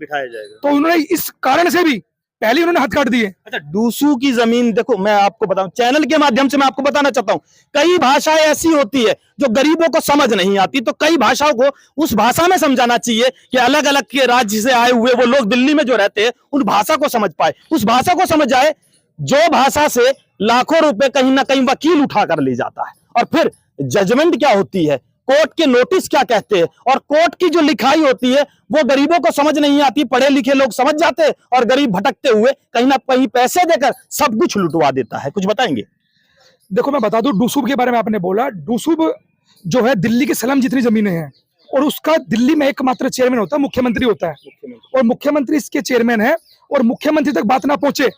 तो उन्होंने इस कारण से भी पहले उन्होंने हाथ काट दिए। अच्छा, डूसू की जमीन, देखो मैं आपको बताऊं, चैनल के माध्यम से मैं आपको बताना चाहता हूं, कई भाषाएं ऐसी होती है जो गरीबों को समझ नहीं आती, तो कई भाषाओं को उस भाषा में समझाना चाहिए कि अलग अलग के राज्य से आए हुए वो लोग दिल्ली में जो रहते हैं उन भाषा को समझ पाए, उस भाषा को समझ आए जो भाषा से लाखों रुपए कहीं ना कहीं वकील उठा कर ले जाता है। और फिर जजमेंट क्या होती है, कोर्ट के नोटिस क्या कहते हैं, और कोर्ट की जो लिखाई होती है वो गरीबों को समझ नहीं आती। पढ़े लिखे लोग समझ जाते हैं और गरीब भटकते हुए कहीं ना कहीं पैसे देकर सब कुछ लुटवा देता है। कुछ बताएंगे? देखो मैं बता दूं, डूसूब के बारे में आपने बोला, डूसूब जो है दिल्ली के सलम जितनी जमीनें हैं, और उसका दिल्ली में एकमात्र चेयरमैन होता है, मुख्यमंत्री होता है, और मुख्यमंत्री इसके चेयरमैन है, और मुख्यमंत्री तक बात ना पहुंचे।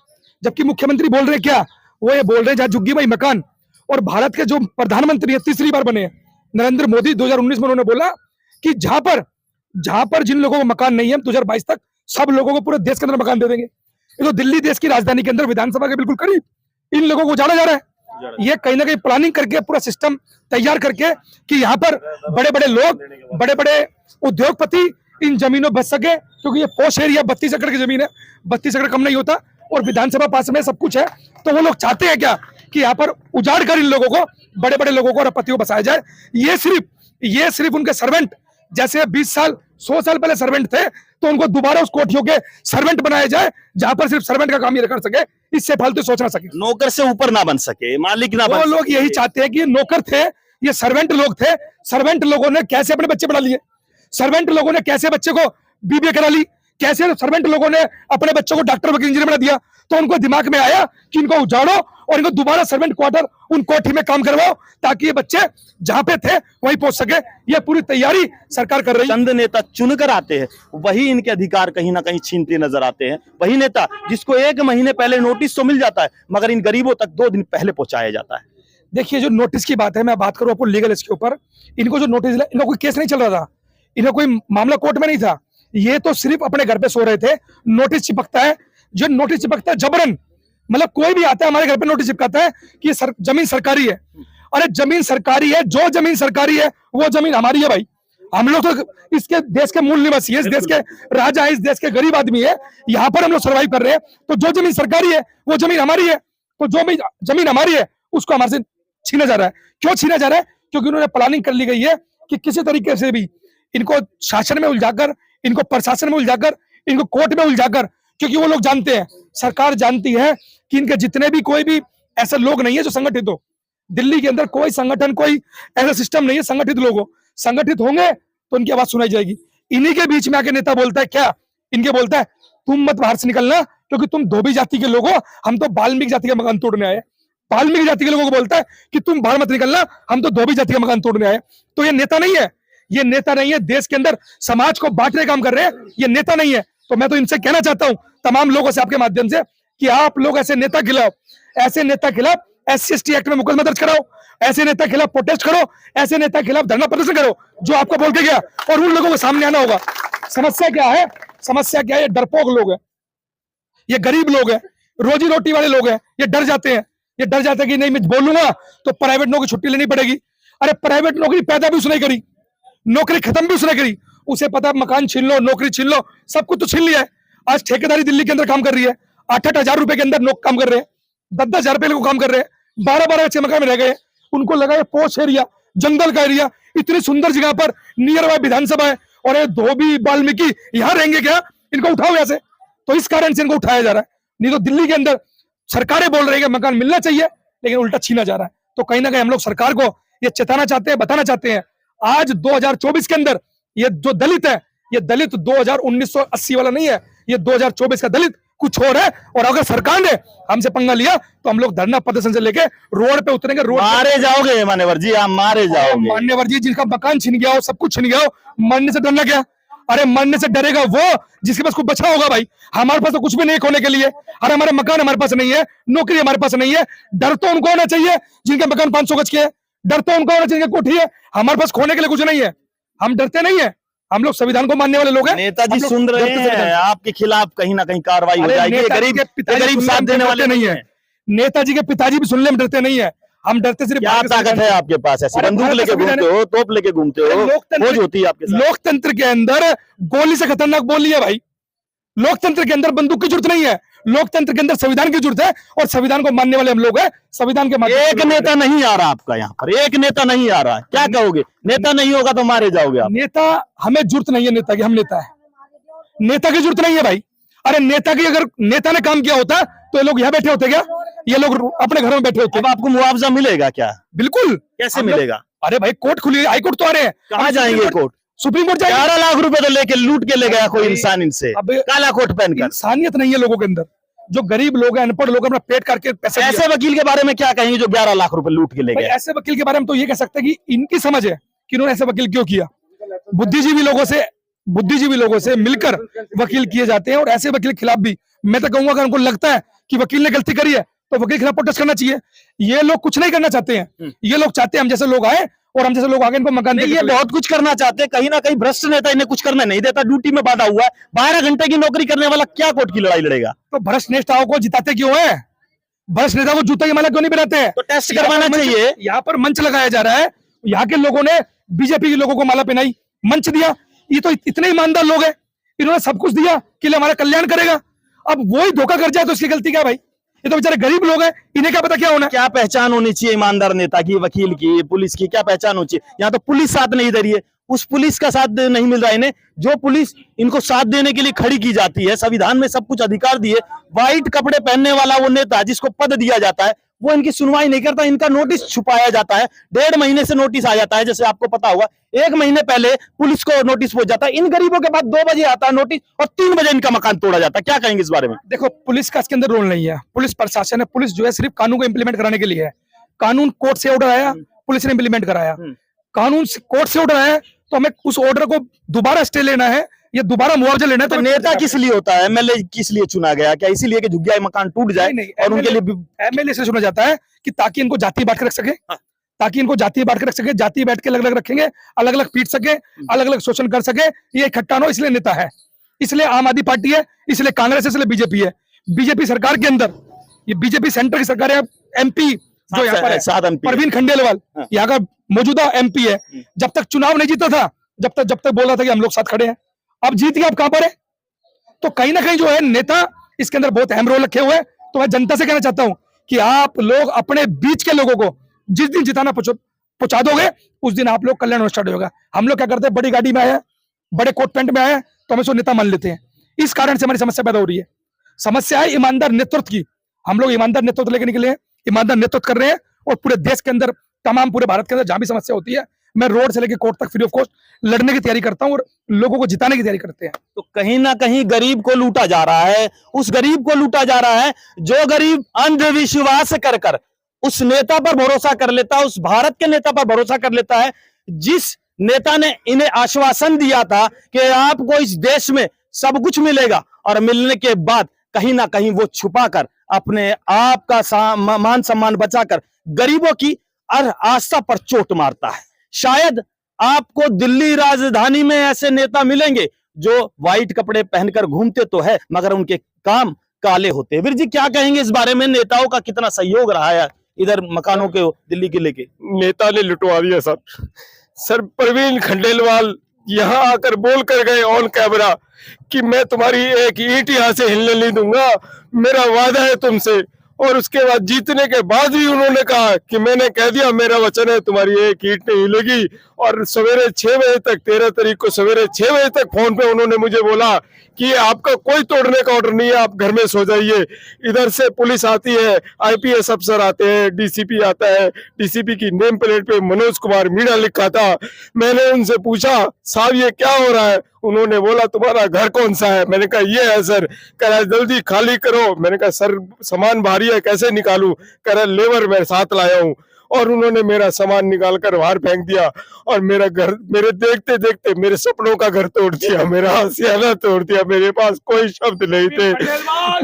जबकि मुख्यमंत्री बोल रहे क्या, वो ये बोल रहे हैं जहां झुग्गी वहीं मकान। और भारत के जो प्रधानमंत्री है, तीसरी बार बने हैं, नरेंद्र मोदी, 2019 में उन्होंने बोला कि जहां पर जिन लोगों को मकान नहीं है, 2022 तक सब लोगों को पूरे देश के अंदर मकान दे देंगे। ये तो दिल्ली देश की राजधानी के अंदर विधानसभा के बिल्कुल करीब इन लोगों को उजाड़ा जा रहा है। ये कहीं ना कहीं प्लानिंग करके पूरा सिस्टम तैयार करके कि यहाँ पर बड़े बड़े लोग, बड़े बड़े उद्योगपति इन जमीनों बच सके, क्योंकि ये पोश एरिया 32 एकड़ की जमीन है, 32 एकड़ कम नहीं होता, और विधानसभा पास में सब कुछ है। तो वो लोग चाहते हैं क्या कि यहाँ पर उजाड़ कर इन लोगों को, बड़े बड़े लोगों को और पतियों बसाया जाए। ये सिर्फ उनके सर्वेंट, जैसे 20 साल 100 साल पहले सर्वेंट थे, तो उनको दोबारा उस कोठियों के सर्वेंट बनाया जाए, जहां पर सिर्फ सर्वेंट का काम ये कर सके, इससे फालतू सोच ना सके, नौकर से ऊपर ना बन सके, मालिक ना बन वो सके। लोग यही चाहते हैं कि ये नौकर थे, ये सर्वेंट लोग थे। सर्वेंट लोगों ने कैसे अपने बच्चे पढ़ा लिए, सर्वेंट लोगों ने कैसे बच्चे को बीबीए करा ली, कैसे सर्वेंट लोगों ने अपने बच्चों को डॉक्टर वकील इंजीनियर बना दिया। तो उनको दिमाग में आया कि इनको उजाड़ो और इनको दोबारा सर्वेंट क्वार्टर उन कोठी में काम करवाओ, ताकि ये बच्चे जहां पे थे वहीं पहुंच सके। ये पूरी तैयारी सरकार कर रही है। चंद नेता चुनकर आते हैं, वही इनके अधिकार कहीं ना कहीं छीनते नजर आते हैं। वही नेता जिसको 1 महीने पहले नोटिस तो मिल जाता है, मगर इन गरीबों तक 2 दिन पहले पहुंचाया जाता है। देखिए, जो नोटिस की बात है, मैं बात करूं आपको लीगल इसके ऊपर, इनको जो नोटिस, इनका कोई केस नहीं चल रहा था, इनका कोई मामला कोर्ट में नहीं था, ये तो सिर्फ अपने घर पे सो रहे थे। नोटिस चिपकता है, जो नोटिस चिपकता है जबरन, मतलब कोई भी आता है हमारे घर पे नोटिस चिपकाता है कि ये जमीन सरकारी है। अरे जमीन सरकारी है, जो जमीन सरकारी है वो जमीन हमारी है भाई। हम लोग तो इसके देश के मूल निवासी है, इस देश के राजा है, इस देश के गरीब आदमी है, यहाँ पर हम लोग सर्वाइव कर रहे हैं। तो जो जमीन सरकारी है वो जमीन हमारी है, तो जो भी जमीन हमारी है उसको हमारे से छीना जा रहा है। क्यों छीना जा रहा है? क्योंकि उन्होंने प्लानिंग कर ली गई है कि किसी तरीके से भी इनको शासन में उलझाकर, इनको प्रशासन में उलझाकर, इनको कोर्ट में उलझाकर, क्योंकि वो लोग जानते हैं, सरकार जानती है कि इनके जितने भी कोई भी ऐसे लोग नहीं है जो संगठित हो। दिल्ली के अंदर कोई संगठन, कोई ऐसा सिस्टम नहीं है संगठित लोग हो। संगठित होंगे तो इनकी आवाज सुनाई जाएगी। इन्हीं के बीच में आके नेता बोलता है क्या, इनके बोलता है तुम मत बाहर से निकलना, क्योंकि तुम धोबी जाति के लोग हो, हम तो वाल्मीकि जाति का मकान तोड़ने आए। वाल्मीकि जाति के लोगों को बोलता है कि तुम बाहर मत निकलना, हम तो धोबी जाति का मकान तोड़ने आए। तो ये नेता नहीं है, ये नेता नहीं है। देश के अंदर समाज को बांटने काम कर रहे हैं, ये नेता नहीं है। तो मैं तो इनसे कहना चाहता हूं, तमाम लोगों से आपके माध्यम से, कि आप लोग ऐसे नेता खिलाफ SC/ST एक्ट में मुकदमा दर्ज कराओ, ऐसे नेता खिलाफ प्रोटेस्ट करो, ऐसे नेता खिलाफ धरना प्रदर्शन करो जो आपको बोल के गया, और उन लोगों को सामने आना होगा। समस्या क्या है? समस्या क्या है? ये डरपोक लोग हैं, ये गरीब लोग हैं, रोजी रोटी वाले लोग हैं। ये डर जाते हैं, ये डर जाते हैं कि नहीं मैं बोलूंगा तो प्राइवेट नौकरी छुट्टी लेनी पड़ेगी। अरे प्राइवेट नौकरी पैदा भी उसने करी, नौकरी खत्म भी उसने करी। उसे पता मकान छीन लो, नौकरी छीन लो, सब कुछ तो छीन लिया है। आज ठेकेदारी दिल्ली के अंदर काम कर रही है, 8-8 हजार रुपए के अंदर काम कर रहे हैं, 10-10 हजार रुपए काम कर रहे हैं, 12-12 बच्चे मकान में रह गए। उनको लगा ये पोश एरिया, जंगल का एरिया, इतनी सुंदर जगह पर नियर बाय विधानसभा है, और ये धोबी वाल्मीकि यहाँ रहेंगे क्या? इनको उठाओ यहाँ से। तो इस कारण से इनको उठाया जा रहा है। नहीं तो दिल्ली के अंदर सरकारें बोल रही है कि मकान मिलना चाहिए, लेकिन उल्टा छीना जा रहा है। तो कहीं ना कहीं हम लोग सरकार को ये चेताना चाहते हैं, बताना चाहते हैं, आज 2024 के अंदर ये जो दलित है, ये दलित 1980 वाला नहीं है, ये 2024 का दलित कुछ और है। और अगर सरकार ने हमसे पंगा लिया तो हम लोग धरना प्रदर्शन से लेके रोड पे उतरेंगे। रोड मारे जाओगे मान्यवर जी, आप मारे जाओगे। मान्यवर जी, जिनका मकान छिन गया हो, सब कुछ छिन गया हो, मरने से डरना क्या? अरे मरने से डरेगा वो जिसके पास कुछ बचा होगा भाई। हमारे पास तो कुछ भी नहीं खोने के लिए। अरे हमारे मकान हमारे पास नहीं है, नौकरी हमारे पास नहीं है। डर तो उनको होना चाहिए जिनके मकान 500 गज के है, डर तो उनको होना चाहिए कोठी है। हमारे पास खोने के लिए कुछ नहीं है, हम डरते नहीं है। हम लोग संविधान को मानने वाले लोग हैं। नेताजी हम लोग सुन रहे डरते से हैं आपके खिलाफ कहीं ना कहीं कार्रवाई हो अरे जाएगी। ये नेताजी गरीब के पिताजी गरीब सुनने साथ में देने वाले डरते नहीं है। नेताजी के पिताजी भी सुनने में डरते नहीं है। हम डरते सिर्फ क्या भारत के ताकत संविधान है से। आपके पास? ऐसी अरे बंदूक भारत लेके का संविधान घूमते हो, तोप लेके घूमते अरे हो, फौज होती है आपके साथ। लोकतंत्र के अंदर गोली से खतरनाक बोली है भाई। लोकतंत्र के अंदर बंदूक की जरूरत नहीं है, लोकतंत्र के अंदर संविधान की जरूरत है, और संविधान को मानने वाले हम लोग हैं। संविधान के माध्यम एक नेता नहीं आ रहा आपका यहाँ पर, एक नेता नहीं आ रहा है, क्या कहोगे? नेता नहीं होगा तो मारे जाओगे आप। नेता, हमें जरूरत नहीं है नेता की, हम नेता है। नेता की जरूरत नहीं है भाई। अरे नेता की, अगर नेता ने काम किया होता तो ये लोग यहाँ बैठे होते क्या? ये लोग अपने घरों में बैठे होते। अब आपको मुआवजा मिलेगा क्या? बिल्कुल। कैसे हम लोग- मिलेगा? अरे भाई कोर्ट खुली, हाई कोर्ट तो आ रहे हैं। कहाँ हम जाएंगे कोर्ट? सुप्रीम कोर्ट जाएंगे। 11 लाख रुपए तो लेके लूट के ले गया कोई इंसान इनसे, अब काला कोट पहनकर। इंसानियत नहीं है लोगों के अंदर। जो गरीब लोग हैं, अनपढ़ लोग, अपना पेट करके पैसे दिए। ऐसे वकील के बारे में क्या कहेंगे जो 11 लाख रुपए लूट के ले भाई गया? ऐसे वकील के बारे में तो ये कह सकते हैं कि इनकी समझ है कि इन्होंने ऐसे वकील क्यों किया। बुद्धिजीवी लोगों से मिलकर वकील किए जाते हैं, और ऐसे वकील के खिलाफ भी मैं तो कहूंगा, अगर उनको लगता है कि वकील ने गलती करी है तो वकील के खिलाफ प्रोटेस्ट करना चाहिए। ये लोग कुछ नहीं करना चाहते हैं। ये लोग चाहते हैं हम जैसे लोग आए, और हम जैसे लोग आगे इनको मकान नहीं, दे। ये बहुत कुछ करना चाहते हैं। कहीं ना कहीं भ्रष्ट नेता इन्हें कुछ करना नहीं देता, ड्यूटी में बाधा हुआ है। 12 घंटे की नौकरी करने वाला क्या कोर्ट की लड़ाई लड़ेगा? तो भ्रष्ट नेताओं को जिताते क्यों है? भ्रष्ट नेता को जूते की माला क्यों नहीं बनाते हैं? तो टेस्ट करवाना चाहिए। यहाँ पर मंच लगाया जा रहा है, यहाँ के लोगों ने बीजेपी के लोगों को माला पहनाई, मंच दिया। ये तो इतने ईमानदार लोग हैं, इन्होंने सब कुछ दिया कि हमारा कल्याण करेगा। अब वही धोखा कर जाए तो इसकी गलती क्या भाई? ये तो बेचारे गरीब लोग हैं, इन्हें क्या पता क्या होना है। क्या पहचान होनी चाहिए ईमानदार नेता की, वकील की, पुलिस की? क्या पहचान होनी चाहिए? यहाँ तो पुलिस साथ नहीं दे रही है, उस पुलिस का साथ नहीं मिल रहा है इन्हें, जो पुलिस इनको साथ देने के लिए खड़ी की जाती है। संविधान में सब कुछ अधिकार दिए, व्हाइट कपड़े पहनने वाला वो नेता जिसको पद दिया जाता है वो इनकी सुनवाई नहीं करता। इनका नोटिस छुपाया जाता है, 1.5 महीने से नोटिस आ जाता है। जैसे आपको पता होगा 1 महीने पहले पुलिस को नोटिस पहुंच जाता है। इन गरीबों के पास 2 बजे आता है नोटिस, और 3 बजे इनका मकान तोड़ा जाता है। क्या कहेंगे इस बारे में? देखो, पुलिस का इसके अंदर रोल नहीं है। पुलिस प्रशासन है, पुलिस जो है सिर्फ कानून को इम्प्लीमेंट कराने के लिए है। कानून कोर्ट से ऑर्डर आया, पुलिस ने इम्प्लीमेंट कराया। कानून कोर्ट से ऑर्डर आया तो हमें उस ऑर्डर को दोबारा स्टे लेना है या दोबारा मुआवजा लेना है। तो नेता किस लिए होता है? एमएलए किस लिए चुना गया? क्या इसीलिए कि झुग्गिया मकान टूट जाए और उनके लिए? एमएलए से चुना जाता है कि ताकि इनको जाति बांट के रख सके, ताकि इनको जाति बांट के रख सके। जाति बैठ के अलग अलग रखेंगे, अलग अलग पीट सके, अलग अलग शोषण कर सके। ये इकट्ठा न हो, इसलिए नेता है। इसलिए आम आदमी पार्टी है, इसलिए कांग्रेस है, इसलिए बीजेपी है। बीजेपी सरकार के अंदर, ये बीजेपी सेंटर की सरकार है। एमपी जो यहाँ पर है, 7 MP परवीन खंडेलवाल यहाँ का मौजूदा एमपी है। जब तक चुनाव नहीं जीता था, जब तक बोल रहा था कि हम लोग साथ खड़े हैं, अब जीत गया, अब कहां पर है? तो कहीं ना कहीं जो है नेता इसके अंदर बहुत अहम रोल रखे हुए हैं। तो मैं जनता से कहना चाहता हूं कि आप लोग अपने बीच के लोगों को जिस दिन जिताना पहुंचा दोगे, उस दिन आप लोग कल्याण स्टार्ट होगा। हम लोग क्या करते हैं, बड़ी गाड़ी में आए, बड़े कोट पैंट में आए, तो हमें सो नेता मान लेते हैं। इस कारण से हमारी समस्या पैदा हो रही है। समस्या है ईमानदार नेतृत्व की। हम लोग ईमानदार नेतृत्व लेके निकले हैं, ईमानदार नेतृत्व कर रहे हैं, और पूरे देश के अंदर, तमाम पूरे भारत के अंदर जहां भी समस्या होती है, मैं रोड से लेकर कोर्ट तक फ्री ऑफ कॉस्ट लड़ने की तैयारी करता हूं, और लोगों को जिताने की तैयारी करते हैं। तो कहीं ना कहीं गरीब को लूटा जा रहा है। उस गरीब को लूटा जा रहा है जो गरीब अंधविश्वास कर कर उस नेता पर भरोसा कर लेता है, उस भारत के नेता पर भरोसा कर लेता है जिस नेता ने इन्हें आश्वासन दिया था कि आपको इस देश में सब कुछ मिलेगा, और मिलने के बाद कहीं ना कहीं वो छुपाकर अपने आप का मान सम्मान बचाकर गरीबों की आस्था पर चोट मारता है। शायद आपको दिल्ली राजधानी में ऐसे नेता मिलेंगे जो व्हाइट कपड़े पहनकर घूमते तो है, मगर उनके काम काले होते हैं। वीर जी, क्या कहेंगे इस बारे में? नेताओं का कितना सहयोग रहा है इधर मकानों के दिल्ली के लेके? नेता ने लुटवा दिया सर। परवीन खंडेलवाल यहाँ आकर बोल कर गए ऑन कैमरा कि मैं तुम्हारी एक ईंट यहाँ से हिलने नहीं दूंगा, मेरा वादा है तुमसे। और उसके बाद जीतने के बाद भी उन्होंने कहा कि मैंने कह दिया, मेरा वचन है तुम्हारी एक ईंट नहीं हिलेगी। और सवेरे 6 बजे तक, 13 तारीख को सवेरे 6 बजे तक फोन पे उन्होंने मुझे बोला कि आपका कोई तोड़ने का ऑर्डर नहीं है, आप घर में सो जाइए। इधर से पुलिस आती है, आईपीएस अफसर आते हैं, डीसीपी आता है। डीसीपी की नेम प्लेट पे मनोज कुमार मीणा लिखा था। मैंने उनसे पूछा, साहब ये क्या हो रहा है? उन्होंने बोला, तुम्हारा घर कौन सा है? मैंने कहा ये है सर। कह रहा जल्दी खाली करो। मैंने कहा सर सामान भारी है, कैसे निकालूं? कह रहा लेबर मैं साथ लाया हूँ। और उन्होंने मेरा सामान निकाल कर बाहर फेंक दिया, और मेरा घर, मेरे देखते देखते मेरे सपनों का घर तोड़ दिया, मेरा आशियाना तोड़ दिया। मेरे पास कोई शब्द नहीं थे,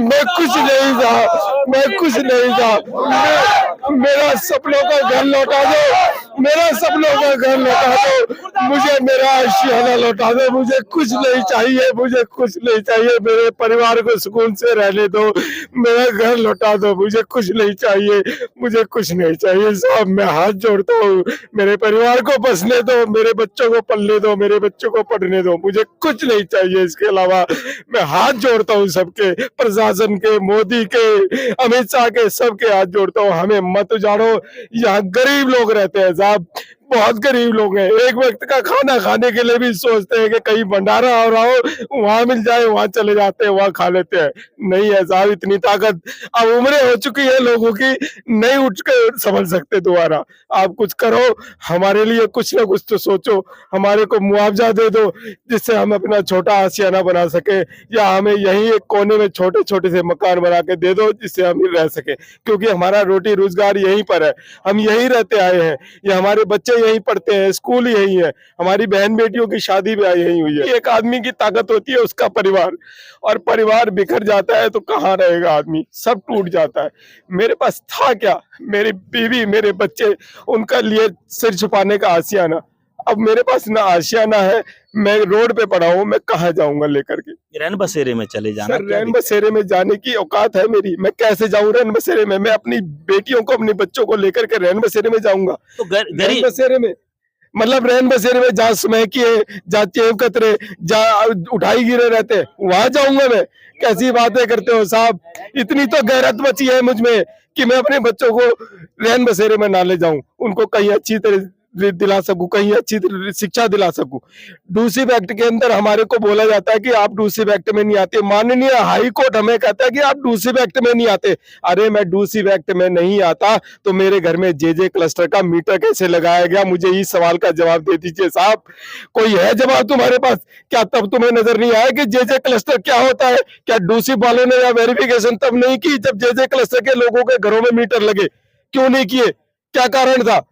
मैं कुछ नहीं था, मैं कुछ नहीं था। मेरा सपनों का घर लौटा दो, मेरा सपनों का घर लौटा दो, मुझे मेरा आशियाना लौटा दो, मुझे कुछ नहीं चाहिए, मुझे कुछ नहीं चाहिए, मेरे परिवार को सुकून से रहने दो, मेरा घर लौटा दो, मुझे कुछ नहीं चाहिए, मुझे कुछ नहीं चाहिए साहब। मैं हाथ जोड़ता हूँ, मेरे परिवार को बसने दो, मेरे बच्चों को पलने दो, मेरे बच्चों को पढ़ने दो, मुझे कुछ नहीं चाहिए इसके अलावा। मैं हाथ जोड़ता हूँ सबके, प्रशासन के, मोदी के, अमित शाह के, सबके हाथ जोड़ता हूँ। हमें मत उजाड़ो, यहाँ गरीब लोग रहते हैं साहब, बहुत गरीब लोग हैं, एक वक्त का खाना खाने के लिए भी सोचते हैं कि कहीं भंडारा हो रहा हो वहां मिल जाए, वहां चले जाते हैं, वहां खा लेते हैं। नहीं है साहब इतनी ताकत, अब उम्रें हो चुकी है लोगों की, नहीं उठ कर संभल सकते दोबारा। आप कुछ करो, हमारे लिए कुछ ना कुछ तो सोचो, हमारे को मुआवजा दे दो जिससे हम अपना छोटा आशियाना बना सके, या हमें यहीं एक कोने में छोटे छोटे से मकान बना के दे दो जिससे हम रह सके, क्योंकि हमारा रोटी रोजगार यहीं पर है, हम यहीं रहते आए हैं, ये हमारे बच्चे यहीं पढ़ते हैं, स्कूल यही है, हमारी बहन बेटियों की शादी भी यही हुई है। एक आदमी की ताकत होती है उसका परिवार, और परिवार बिखर जाता है तो कहाँ रहेगा आदमी, सब टूट जाता है। मेरे पास था क्या, मेरी बीवी, मेरे बच्चे, उनका लिए सिर छुपाने का आशियाना, अब मेरे पास ना आशियाना है, मैं रोड पे पड़ा हूँ, मैं कहाँ जाऊंगा लेकर के। रैन बसेरे में चले जाना, सर रैन बसेरे में जाने की औकात है मेरी, मैं कैसे जाऊं रैन बसेरे में? मैं अपनी बेटियों को, अपने बच्चों को लेकर के रैन बसेरे में जाऊंगा? तो रैन गरीब बसेरे में मतलब रैन बसेरे में जहाँ स्मैकिए, जहाँ चेव कतरे, जहाँ उठाई गिरे रहते, वहां जाऊंगा मैं? कैसी बातें करते हो साहब, इतनी तो गैरत बची है मुझ में कि मैं अपने बच्चों को रैन बसेरे में ना ले जाऊं, उनको कहीं अच्छी तरह दिला सकूं, कहीं अच्छी शिक्षा दिला सकूं। डूसिब एक्ट के अंदर हमारे को बोला जाता है कि आप डूसिब एक्ट में नहीं आते, माननीय हाई कोर्ट हमें कहता है कि आप डूसिब एक्ट में नहीं आते। अरे मैं डूसिब एक्ट में नहीं आता तो मेरे घर में जे क्लस्टर का मीटर कैसे लगाया गया? मुझे इस सवाल का जवाब दे दीजिए साहब, कोई है जवाब तुम्हारे पास? क्या तब तुम्हें नजर नहीं आया कि जे क्लस्टर क्या होता है? क्या डूसिब वालों ने या वेरिफिकेशन तब नहीं की जब जे क्लस्टर के लोगों के घरों में मीटर लगे? क्यों नहीं किए? क्या कारण था?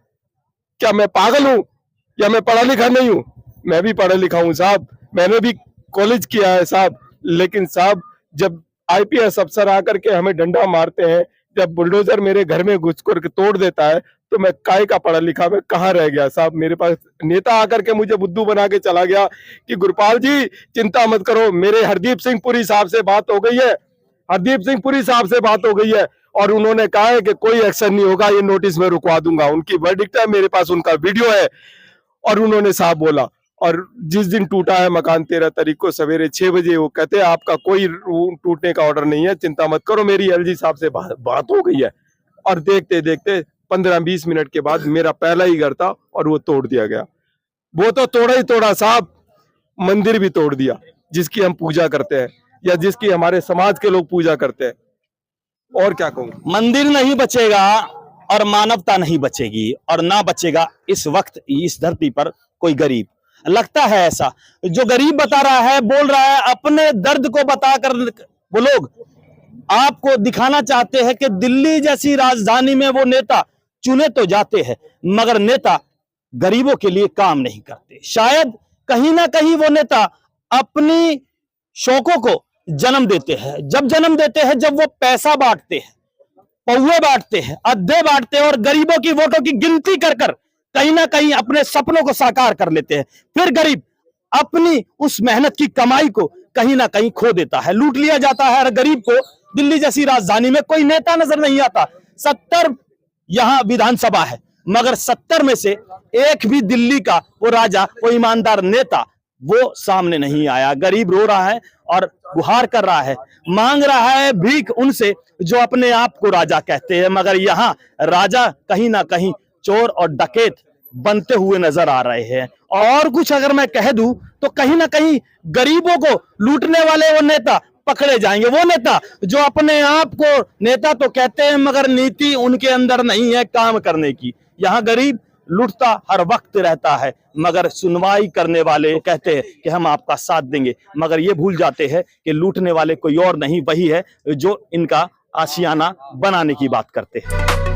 क्या मैं पागल हूं या मैं पढ़ा लिखा नहीं हूं? मैं भी पढ़ा लिखा हूं साहब, मैंने भी कॉलेज किया है साहब, लेकिन साहब जब आईपीएस अफसर आकर के हमें डंडा मारते हैं, जब बुलडोजर मेरे घर में घुस कर के तोड़ देता है, तो मैं काय का पढ़ा लिखा, मैं कहाँ रह गया साहब? मेरे पास नेता आकर के मुझे बुद्धू बना के चला गया कि गुरपाल जी चिंता मत करो, मेरे हरदीप सिंह पुरी साहब से बात हो गई है, हरदीप सिंह पुरी साहब से बात हो गई है और उन्होंने कहा है कि कोई एक्शन नहीं होगा, ये नोटिस में रुकवा दूंगा। उनकी वर्डिक्ट है, मेरे पास उनका वीडियो है, और उन्होंने साहब बोला। और जिस दिन टूटा है मकान 13 तारीख को सवेरे 6 बजे, वो कहते हैं आपका कोई टूटने का ऑर्डर नहीं है, चिंता मत करो, मेरी एलजी साहब से बात हो गई है। और देखते देखते 15-20 मिनट के बाद मेरा पहला ही घर था और वो तोड़ दिया गया। वो तो तोड़ा ही तोड़ा साहब, मंदिर भी तोड़ दिया जिसकी हम पूजा करते हैं या जिसकी हमारे समाज के लोग पूजा करते हैं। और क्या कहूँ, मंदिर नहीं बचेगा और मानवता नहीं बचेगी, और ना बचेगा इस वक्त इस धरती पर कोई गरीब। लगता है ऐसा, जो गरीब बता रहा है, बोल रहा है, अपने दर्द को बताकर वो लोग आपको दिखाना चाहते हैं कि दिल्ली जैसी राजधानी में वो नेता चुने तो जाते हैं मगर नेता गरीबों के लिए काम नहीं करते। शायद कहीं ना कहीं वो नेता अपनी शौकों को जन्म देते हैं। जब जन्म देते हैं, जब वो पैसा बांटते हैं, पौवे बांटते हैं, अद्धे बांटते हैं और गरीबों की वोटों की गिनती कर कर कहीं ना कहीं अपने सपनों को साकार कर लेते हैं। फिर गरीब अपनी उस मेहनत की कमाई को कहीं ना कहीं खो देता है, लूट लिया जाता है। और गरीब को दिल्ली जैसी राजधानी में कोई नेता नजर नहीं आता। 70 यहां विधानसभा है मगर 70 में से एक भी दिल्ली का वो राजा, वो ईमानदार नेता वो सामने नहीं आया। गरीब रो रहा है और गुहार कर रहा है, मांग रहा है भीख उनसे जो अपने आप को राजा कहते हैं, मगर यहाँ राजा कहीं ना कहीं चोर और डकैत बनते हुए नजर आ रहे हैं। और कुछ अगर मैं कह दूं तो कहीं ना कहीं गरीबों को लूटने वाले वो नेता पकड़े जाएंगे। वो नेता जो अपने आप को नेता तो कहते हैं मगर नीति उनके अंदर नहीं है काम करने की। यहाँ गरीब लुटता हर वक्त रहता है मगर सुनवाई करने वाले कहते हैं कि हम आपका साथ देंगे, मगर ये भूल जाते हैं कि लूटने वाले कोई और नहीं, वही है जो इनका आशियाना बनाने की बात करते हैं।